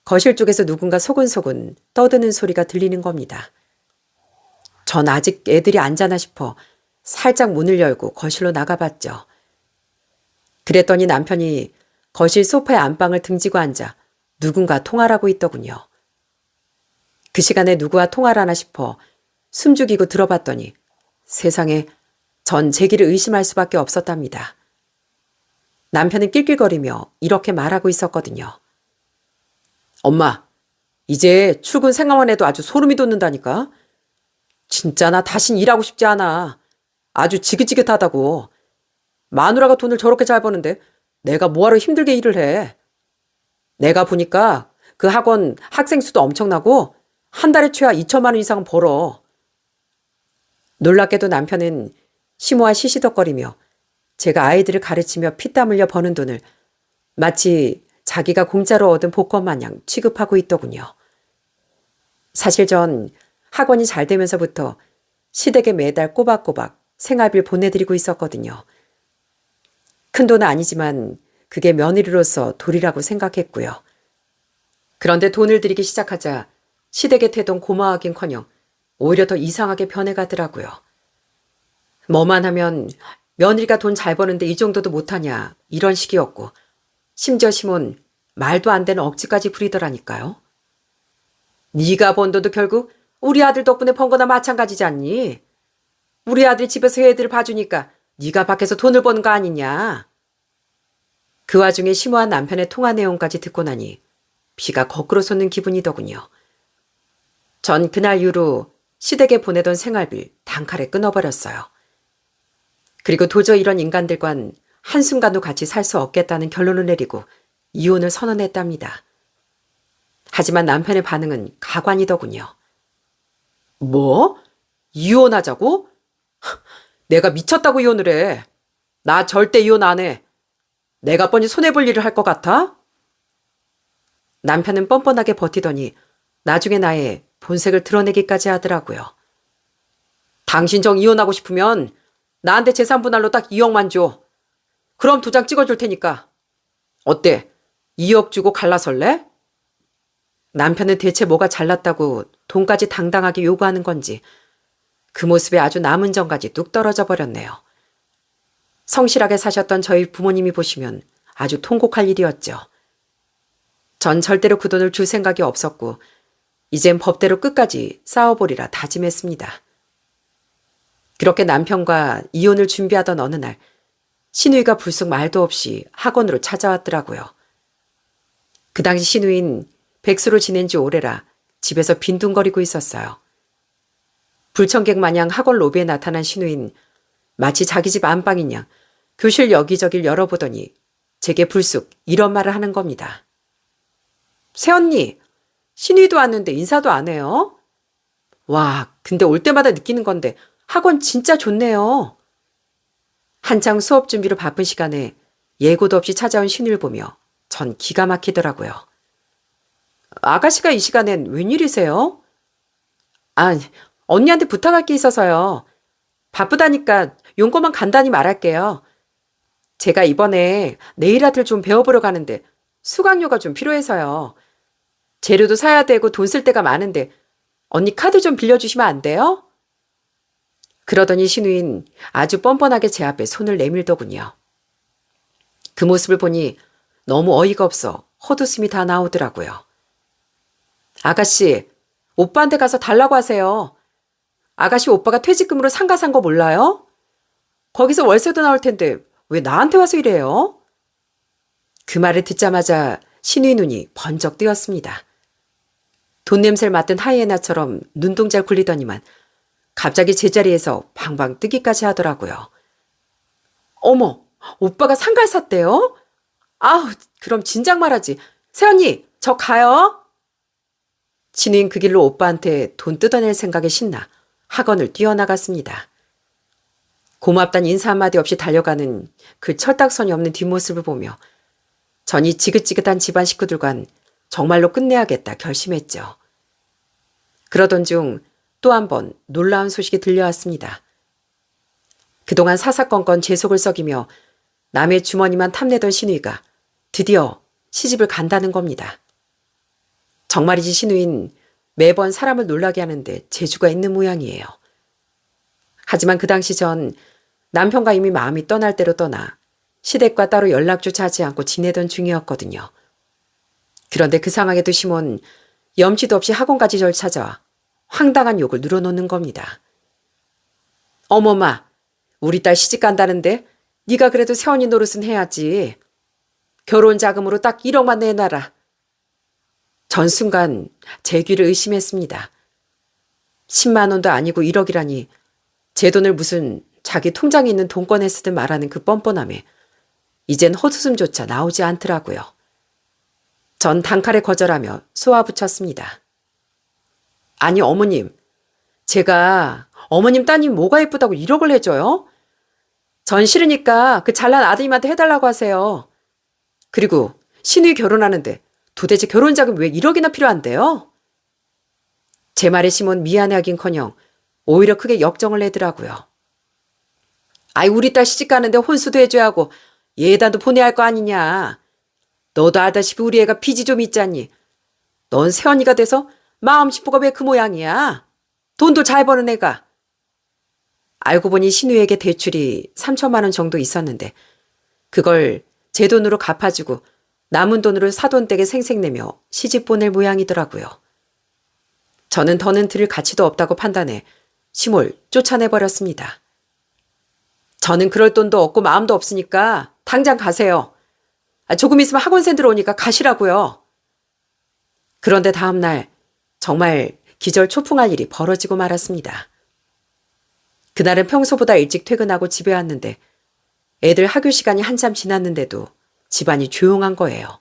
거실 쪽에서 누군가 소근소근 떠드는 소리가 들리는 겁니다. 전 아직 애들이 안 자나 싶어 살짝 문을 열고 거실로 나가봤죠. 그랬더니 남편이 거실 소파에 안방을 등지고 앉아 누군가 통화를 하고 있더군요. 그 시간에 누구와 통화를 하나 싶어 숨죽이고 들어봤더니 세상에 전 제 길을 의심할 수밖에 없었답니다. 남편은 낄낄거리며 이렇게 말하고 있었거든요. 엄마, 이제 출근 생각만 해도 아주 소름이 돋는다니까? 진짜 나 다신 일하고 싶지 않아. 아주 지긋지긋하다고. 마누라가 돈을 저렇게 잘 버는데 내가 뭐하러 힘들게 일을 해. 내가 보니까 그 학원 학생 수도 엄청나고 한 달에 최하 2천만 원 이상은 벌어. 놀랍게도 남편은 심오한 시시덕거리며 제가 아이들을 가르치며 피땀 흘려 버는 돈을 마치 자기가 공짜로 얻은 복권 마냥 취급하고 있더군요. 사실 전 학원이 잘 되면서부터 시댁에 매달 꼬박꼬박 생활비를 보내드리고 있었거든요. 큰 돈은 아니지만 그게 며느리로서 도리라고 생각했고요. 그런데 돈을 들이기 시작하자 시댁의 태도는 고마워하긴커녕 오히려 더 이상하게 변해가더라고요. 뭐만 하면 며느리가 돈 잘 버는데 이 정도도 못하냐 이런 식이었고 심지어 시몬 말도 안 되는 억지까지 부리더라니까요. 네가 번 돈도 결국 우리 아들 덕분에 번 거나 마찬가지지 않니? 우리 아들이 집에서 애들을 봐주니까 네가 밖에서 돈을 버는 거 아니냐? 그 와중에 심오한 남편의 통화 내용까지 듣고 나니 피가 거꾸로 솟는 기분이더군요. 전 그날 이후로 시댁에 보내던 생활비를 단칼에 끊어버렸어요. 그리고 도저히 이런 인간들과는 한순간도 같이 살 수 없겠다는 결론을 내리고 이혼을 선언했답니다. 하지만 남편의 반응은 가관이더군요. 뭐? 이혼하자고? 내가 미쳤다고 이혼을 해. 나 절대 이혼 안 해. 내가 뻔히 손해볼 일을 할 것 같아? 남편은 뻔뻔하게 버티더니 나중에 나의 본색을 드러내기까지 하더라고요. 당신 정 이혼하고 싶으면 나한테 재산 분할로 딱 2억만 줘. 그럼 2장 찍어줄 테니까. 어때? 2억 주고 갈라설래? 남편은 대체 뭐가 잘났다고 돈까지 당당하게 요구하는 건지 그 모습에 아주 남은 정까지 뚝 떨어져 버렸네요. 성실하게 사셨던 저희 부모님이 보시면 아주 통곡할 일이었죠. 전 절대로 그 돈을 줄 생각이 없었고 이젠 법대로 끝까지 싸워보리라 다짐했습니다. 그렇게 남편과 이혼을 준비하던 어느 날 신우이가 불쑥 말도 없이 학원으로 찾아왔더라고요. 그 당시 신우인 백수로 지낸 지 오래라 집에서 빈둥거리고 있었어요. 불청객 마냥 학원 로비에 나타난 신우인 마치 자기 집 안방인 양 교실 여기저길 열어보더니 제게 불쑥 이런 말을 하는 겁니다. 새언니, 신우이도 왔는데 인사도 안 해요? 와, 근데 올 때마다 느끼는 건데 학원 진짜 좋네요. 한창 수업 준비로 바쁜 시간에 예고도 없이 찾아온 신우를 보며 전 기가 막히더라고요. 아가씨가 이 시간엔 웬일이세요? 아, 언니한테 부탁할 게 있어서요. 바쁘다니까 용건만 간단히 말할게요. 제가 이번에 네일 아트를 좀 배워보려 가는데 수강료가 좀 필요해서요. 재료도 사야 되고 돈 쓸 데가 많은데 언니 카드 좀 빌려주시면 안 돼요? 그러더니 신우인 아주 뻔뻔하게 제 앞에 손을 내밀더군요. 그 모습을 보니 너무 어이가 없어 헛웃음이 다 나오더라고요. 아가씨, 오빠한테 가서 달라고 하세요. 아가씨 오빠가 퇴직금으로 상가 산 거 몰라요? 거기서 월세도 나올 텐데 왜 나한테 와서 이래요? 그 말을 듣자마자 신우의 눈이 번쩍 뜨였습니다. 돈 냄새를 맡은 하이에나처럼 눈동잘 굴리더니만 갑자기 제자리에서 방방 뜨기까지 하더라고요. 어머, 오빠가 상가를 샀대요? 아우, 그럼 진작 말하지. 새언니, 저 가요. 신우인 그 길로 오빠한테 돈 뜯어낼 생각에 신나 학원을 뛰어나갔습니다. 고맙단 인사 한마디 없이 달려가는 그 철딱선이 없는 뒷모습을 보며 전이 지긋지긋한 집안 식구들과는 정말로 끝내야겠다 결심했죠. 그러던 중 또 한 번 놀라운 소식이 들려왔습니다. 그동안 사사건건 제 속을 썩이며 남의 주머니만 탐내던 신우이가 드디어 시집을 간다는 겁니다. 정말이지 신우인 매번 사람을 놀라게 하는데 재주가 있는 모양이에요. 하지만 그 당시 전 남편과 이미 마음이 떠날 대로 떠나 시댁과 따로 연락조차 하지 않고 지내던 중이었거든요. 그런데 그 상황에도 시몬 염치도 없이 학원까지 절 찾아와 황당한 욕을 늘어놓는 겁니다. 어머마, 우리 딸 시집 간다는데 네가 그래도 새언니 노릇은 해야지. 결혼 자금으로 딱 1억만 내놔라. 전 순간 제 귀를 의심했습니다. 10만 원도 아니고 1억이라니 제 돈을 무슨 자기 통장에 있는 돈권에 쓰듯 말하는 그 뻔뻔함에 이젠 헛웃음조차 나오지 않더라고요. 전 단칼에 거절하며 쏘아붙였습니다. 아니 어머님, 제가 어머님 따님 뭐가 예쁘다고 1억을 해줘요? 전 싫으니까 그 잘난 아드님한테 해달라고 하세요. 그리고 신우이 결혼하는데 도대체 결혼 자금 왜 1억이나 필요한데요? 제 말에 시몬 미안해하긴커녕 오히려 크게 역정을 내더라고요. 아이 우리 딸 시집 가는데 혼수도 해줘야 하고 예단도 보내야 할 거 아니냐. 너도 알다시피 우리 애가 빚이 좀 있잖니. 넌 새언니가 돼서 마음 싶어가 왜 그 모양이야. 돈도 잘 버는 애가. 알고 보니 신우에게 대출이 3천만 원 정도 있었는데 그걸 제 돈으로 갚아주고 남은 돈으로 사돈댁에 생색내며 시집 보낼 모양이더라고요. 저는 더는 들을 가치도 없다고 판단해 시몰 쫓아내버렸습니다. 저는 그럴 돈도 없고 마음도 없으니까 당장 가세요. 조금 있으면 학원생 들어오니까 가시라고요. 그런데 다음 날 정말 기절초풍할 일이 벌어지고 말았습니다. 그날은 평소보다 일찍 퇴근하고 집에 왔는데 애들 학교 시간이 한참 지났는데도 집안이 조용한 거예요.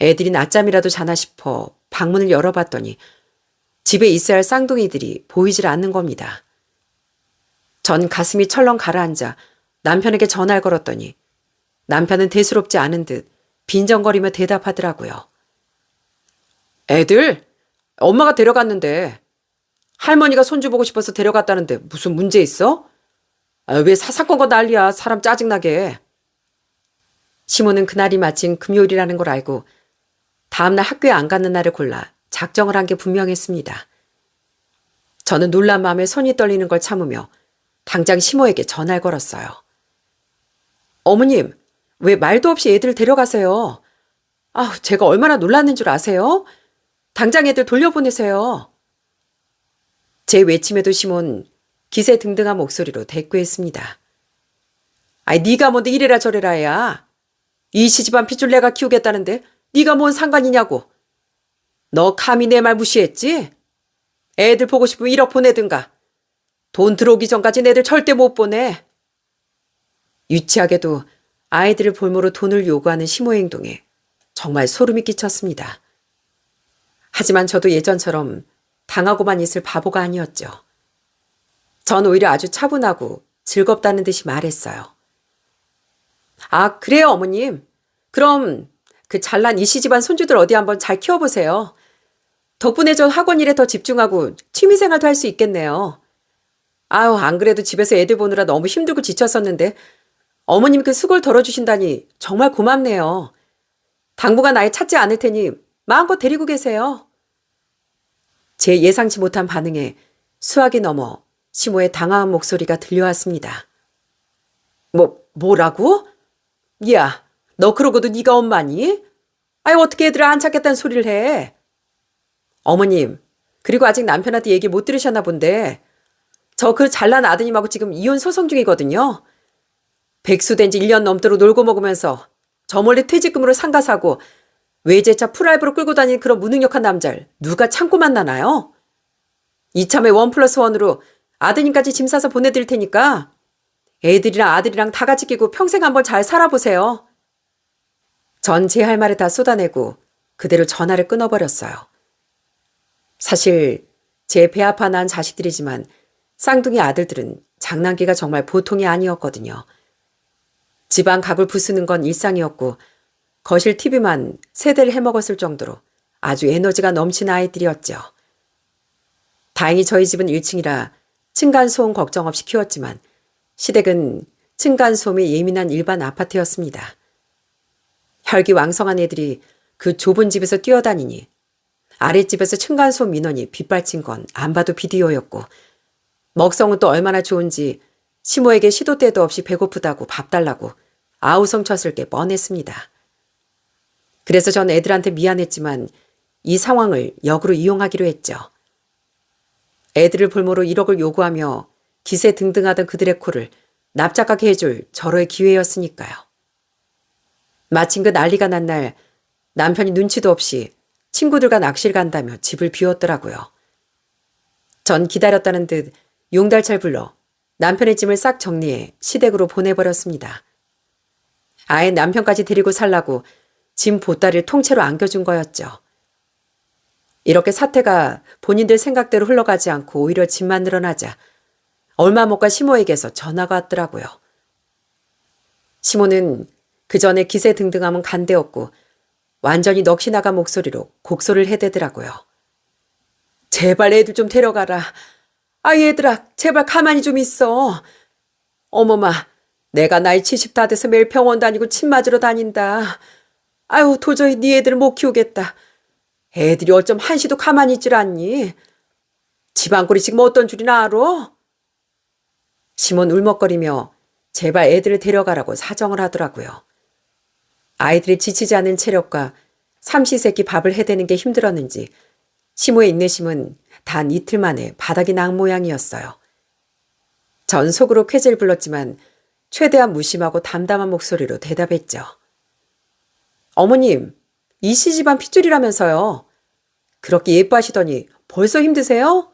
애들이 낮잠이라도 자나 싶어 방문을 열어봤더니 집에 있어야 할 쌍둥이들이 보이질 않는 겁니다. 전 가슴이 철렁 가라앉아 남편에게 전화를 걸었더니 남편은 대수롭지 않은 듯 빈정거리며 대답하더라고요. 애들, 엄마가 데려갔는데 할머니가 손주 보고 싶어서 데려갔다는데 무슨 문제 있어? 왜 사사건건 난리야, 사람 짜증나게. 시모는 그날이 마침 금요일이라는 걸 알고 다음날 학교에 안 가는 날을 골라 작정을 한 게 분명했습니다. 저는 놀란 마음에 손이 떨리는 걸 참으며 당장 시모에게 전화를 걸었어요. 어머님, 왜 말도 없이 애들 데려가세요? 제가 얼마나 놀랐는 줄 아세요? 당장 애들 돌려보내세요. 제 외침에도 시몬 기세등등한 목소리로 대꾸했습니다. 네가 뭔데 이래라 저래라 해야. 이 시집안 핏줄 내가 키우겠다는데 네가 뭔 상관이냐고. 너 감히 내 말 무시했지? 애들 보고 싶으면 1억 보내든가. 돈 들어오기 전까지 애들 절대 못 보내. 유치하게도 아이들을 볼모로 돈을 요구하는 시모의 행동에 정말 소름이 끼쳤습니다. 하지만 저도 예전처럼 당하고만 있을 바보가 아니었죠. 전 오히려 아주 차분하고 즐겁다는 듯이 말했어요. 그래요 어머님. 그럼 그 잘난 이씨 집안 손주들 어디 한번 잘 키워보세요. 덕분에 저 학원 일에 더 집중하고 취미생활도 할 수 있겠네요. 안 그래도 집에서 애들 보느라 너무 힘들고 지쳤었는데 어머님 그 수고를 덜어주신다니 정말 고맙네요. 당분간 아예 찾지 않을 테니 마음껏 데리고 계세요. 제 예상치 못한 반응에 수학이 넘어 시모의 당황한 목소리가 들려왔습니다. 뭐라고? 야, 너 그러고도 네가 엄마니? 어떻게 애들을 안 찾겠다는 소리를 해? 어머님, 그리고 아직 남편한테 얘기 못 들으셨나 본데 저 그 잘난 아드님하고 지금 이혼 소송 중이거든요. 백수된 지 1년 넘도록 놀고 먹으면서 저 몰래 퇴직금으로 상가 사고 외제차 풀알부로 끌고 다니는 그런 무능력한 남자를 누가 참고 만나나요? 이참에 1+1으로 아드님까지 짐 싸서 보내드릴 테니까 애들이랑 아들이랑 다 같이 끼고 평생 한번 잘 살아보세요. 전 제 할 말을 다 쏟아내고 그대로 전화를 끊어버렸어요. 사실 제 배 아파 낳은 자식들이지만 쌍둥이 아들들은 장난기가 정말 보통이 아니었거든요. 집안 가구를 부수는 건 일상이었고 거실 TV만 세대를 해먹었을 정도로 아주 에너지가 넘치는 아이들이었죠. 다행히 저희 집은 1층이라 층간소음 걱정 없이 키웠지만 시댁은 층간소음에 예민한 일반 아파트였습니다. 혈기왕성한 애들이 그 좁은 집에서 뛰어다니니 아랫집에서 층간소음 민원이 빗발친 건 안 봐도 비디오였고 먹성은 또 얼마나 좋은지 시모에게 시도 때도 없이 배고프다고 밥 달라고 아우성 쳤을 게 뻔했습니다. 그래서 전 애들한테 미안했지만 이 상황을 역으로 이용하기로 했죠. 애들을 볼모로 1억을 요구하며 기세등등하던 그들의 코를 납작하게 해줄 절호의 기회였으니까요. 마침 그 난리가 난 날 남편이 눈치도 없이 친구들과 낚시를 간다며 집을 비웠더라고요. 전 기다렸다는 듯 용달차를 불러 남편의 짐을 싹 정리해 시댁으로 보내버렸습니다. 아예 남편까지 데리고 살라고 짐 보따리를 통째로 안겨준 거였죠. 이렇게 사태가 본인들 생각대로 흘러가지 않고 오히려 짐만 늘어나자 얼마 못 가 시모에게서 전화가 왔더라고요. 시모는 그 전에 기세등등하면 간대었고 완전히 넋이 나간 목소리로 곡소를 해대더라고요. 제발 애들 좀 데려가라. 얘들아, 제발 가만히 좀 있어. 어머마, 내가 나이 70 다 돼서 매일 병원 다니고 침 맞으러 다닌다. 도저히 네 애들 못 키우겠다. 애들이 어쩜 한시도 가만히 있질 않니? 집안꼴이 지금 어떤 줄이나 알아? 시몬 울먹거리며 제발 애들을 데려가라고 사정을 하더라고요. 아이들이 지치지 않은 체력과 삼시세끼 밥을 해대는 게 힘들었는지 시모의 인내심은 단 이틀 만에 바닥이 난 모양이었어요. 전 속으로 쾌재를 불렀지만 최대한 무심하고 담담한 목소리로 대답했죠. 어머님, 이씨 집안 핏줄이라면서요. 그렇게 예뻐하시더니 벌써 힘드세요?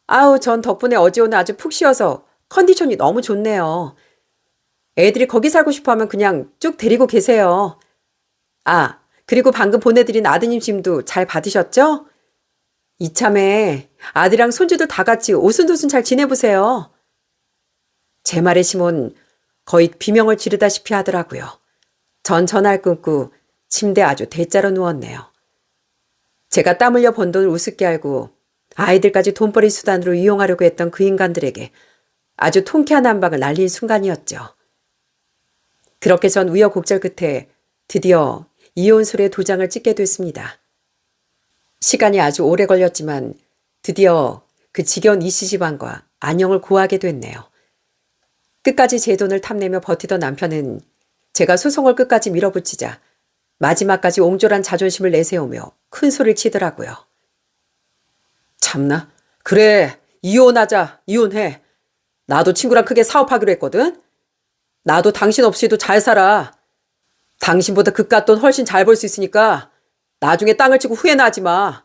아우, 전 덕분에 어제 오늘 아주 푹 쉬어서 컨디션이 너무 좋네요. 애들이 거기 살고 싶어 하면 그냥 쭉 데리고 계세요. 아, 그리고 방금 보내드린 아드님 짐도 잘 받으셨죠? 이참에 아들이랑 손주들 다 같이 오순도순 잘 지내보세요. 제 말에 시몬 거의 비명을 지르다시피 하더라고요. 전 전화를 끊고 침대에 아주 대자로 누웠네요. 제가 땀 흘려 번 돈을 우습게 알고 아이들까지 돈벌이 수단으로 이용하려고 했던 그 인간들에게 아주 통쾌한 한 방을 날린 순간이었죠. 그렇게 전 우여곡절 끝에 드디어 이혼설의 도장을 찍게 됐습니다. 시간이 아주 오래 걸렸지만 드디어 그 지겨운 이씨 집안과 안녕을 고하게 됐네요. 끝까지 제 돈을 탐내며 버티던 남편은 제가 소송을 끝까지 밀어붙이자 마지막까지 옹졸한 자존심을 내세우며 큰 소리를 치더라고요. 참나, 그래, 이혼하자, 이혼해. 나도 친구랑 크게 사업하기로 했거든. 나도 당신 없이도 잘 살아. 당신보다 그깟 돈 훨씬 잘 벌 수 있으니까 나중에 땅을 치고 후회나 하지 마.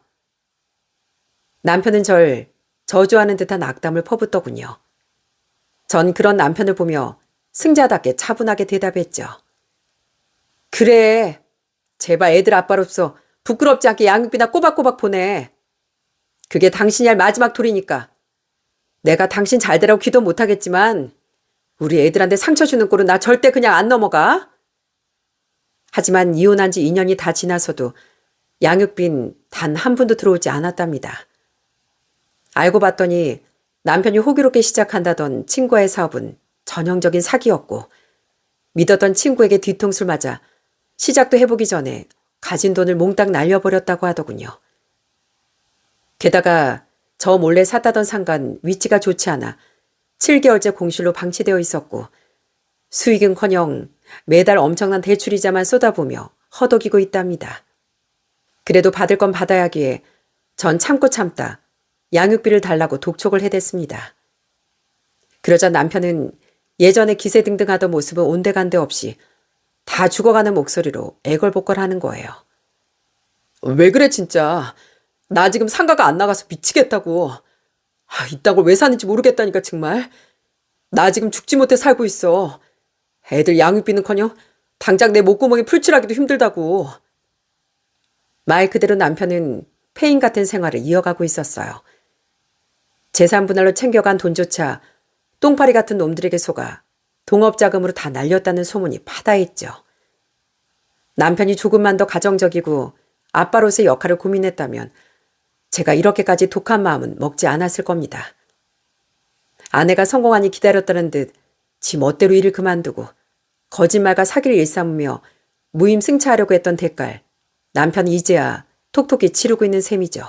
남편은 절 저주하는 듯한 악담을 퍼붓더군요. 전 그런 남편을 보며 승자답게 차분하게 대답했죠. 그래, 제발 애들 아빠로서 부끄럽지 않게 양육비나 꼬박꼬박 보내. 그게 당신이 할 마지막 돌이니까. 내가 당신 잘 되라고 기도 못하겠지만 우리 애들한테 상처 주는 꼴은 나 절대 그냥 안 넘어가. 하지만 이혼한 지 2년이 다 지나서도 양육비는 단 한 푼도 들어오지 않았답니다. 알고 봤더니 남편이 호기롭게 시작한다던 친구와의 사업은 전형적인 사기였고 믿었던 친구에게 뒤통수를 맞아 시작도 해보기 전에 가진 돈을 몽땅 날려버렸다고 하더군요. 게다가 저 몰래 샀다던 상간 위치가 좋지 않아 7개월째 공실로 방치되어 있었고 수익은커녕 매달 엄청난 대출이자만 쏟아부으며 허덕이고 있답니다. 그래도 받을 건 받아야 하기에 전 참고 참다 양육비를 달라고 독촉을 해댔습니다. 그러자 남편은 예전에 기세등등하던 모습은 온데간데 없이 다 죽어가는 목소리로 애걸복걸하는 거예요. 왜 그래 진짜. 나 지금 상가가 안 나가서 미치겠다고. 이딴 걸 왜 사는지 모르겠다니까 정말. 나 지금 죽지 못해 살고 있어. 애들 양육비는커녕 당장 내 목구멍이 풀칠하기도 힘들다고. 말 그대로 남편은 폐인 같은 생활을 이어가고 있었어요. 재산 분할로 챙겨간 돈조차 똥파리 같은 놈들에게 속아 동업자금으로 다 날렸다는 소문이 파다했죠. 남편이 조금만 더 가정적이고 아빠로서의 역할을 고민했다면 제가 이렇게까지 독한 마음은 먹지 않았을 겁니다. 아내가 성공하니 기다렸다는 듯 지 멋대로 일을 그만두고 거짓말과 사기를 일삼으며 무임승차하려고 했던 대가를 남편이 이제야 톡톡히 치르고 있는 셈이죠.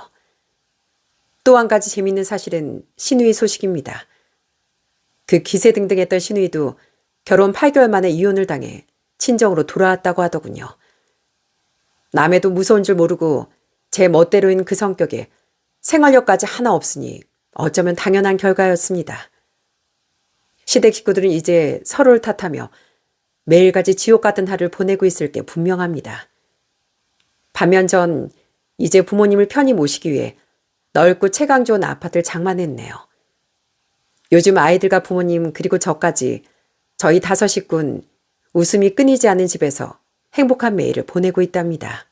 또 한 가지 재미있는 사실은 신우이 소식입니다. 그 기세등등했던 신우이도 결혼 8개월 만에 이혼을 당해 친정으로 돌아왔다고 하더군요. 남에도 무서운 줄 모르고 제 멋대로인 그 성격에 생활력까지 하나 없으니 어쩌면 당연한 결과였습니다. 시댁 식구들은 이제 서로를 탓하며 매일같이 지옥 같은 하루를 보내고 있을 게 분명합니다. 반면 전 이제 부모님을 편히 모시기 위해 넓고 채광 좋은 아파트를 장만했네요. 요즘 아이들과 부모님 그리고 저까지 저희 5 식구는 웃음이 끊이지 않는 집에서 행복한 매일을 보내고 있답니다.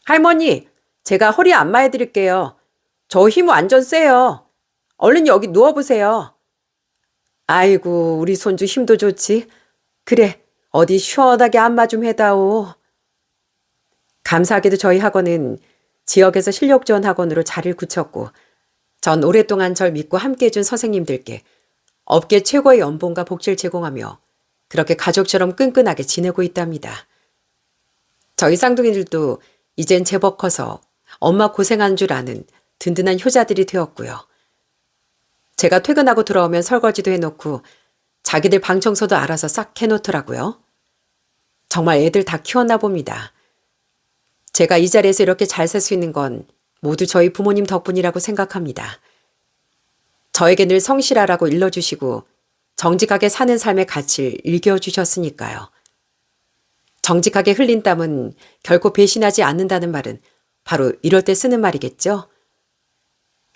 할머니, 제가 허리 안마해드릴게요. 저 힘 완전 세요. 얼른 여기 누워보세요. 아이고, 우리 손주 힘도 좋지. 그래, 어디 시원하게 안마 좀 해다오. 감사하게도 저희 학원은 지역에서 실력 좋은 학원으로 자리를 굳혔고 전 오랫동안 절 믿고 함께해준 선생님들께 업계 최고의 연봉과 복지를 제공하며 그렇게 가족처럼 끈끈하게 지내고 있답니다. 저희 쌍둥이들도 이젠 제법 커서 엄마 고생한 줄 아는 든든한 효자들이 되었고요. 제가 퇴근하고 들어오면 설거지도 해놓고 자기들 방 청소도 알아서 싹 해놓더라고요. 정말 애들 다 키웠나 봅니다. 제가 이 자리에서 이렇게 잘 살 수 있는 건 모두 저희 부모님 덕분이라고 생각합니다. 저에게 늘 성실하라고 일러주시고 정직하게 사는 삶의 가치를 일깨워주셨으니까요. 정직하게 흘린 땀은 결코 배신하지 않는다는 말은 바로 이럴 때 쓰는 말이겠죠?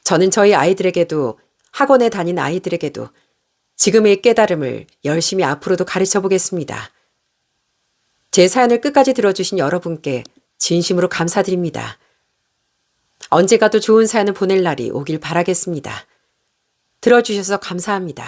저는 저희 아이들에게도 학원에 다니는 아이들에게도 지금의 깨달음을 열심히 앞으로도 가르쳐 보겠습니다. 제 사연을 끝까지 들어주신 여러분께 진심으로 감사드립니다. 언젠가 또 좋은 사연을 보낼 날이 오길 바라겠습니다. 들어주셔서 감사합니다.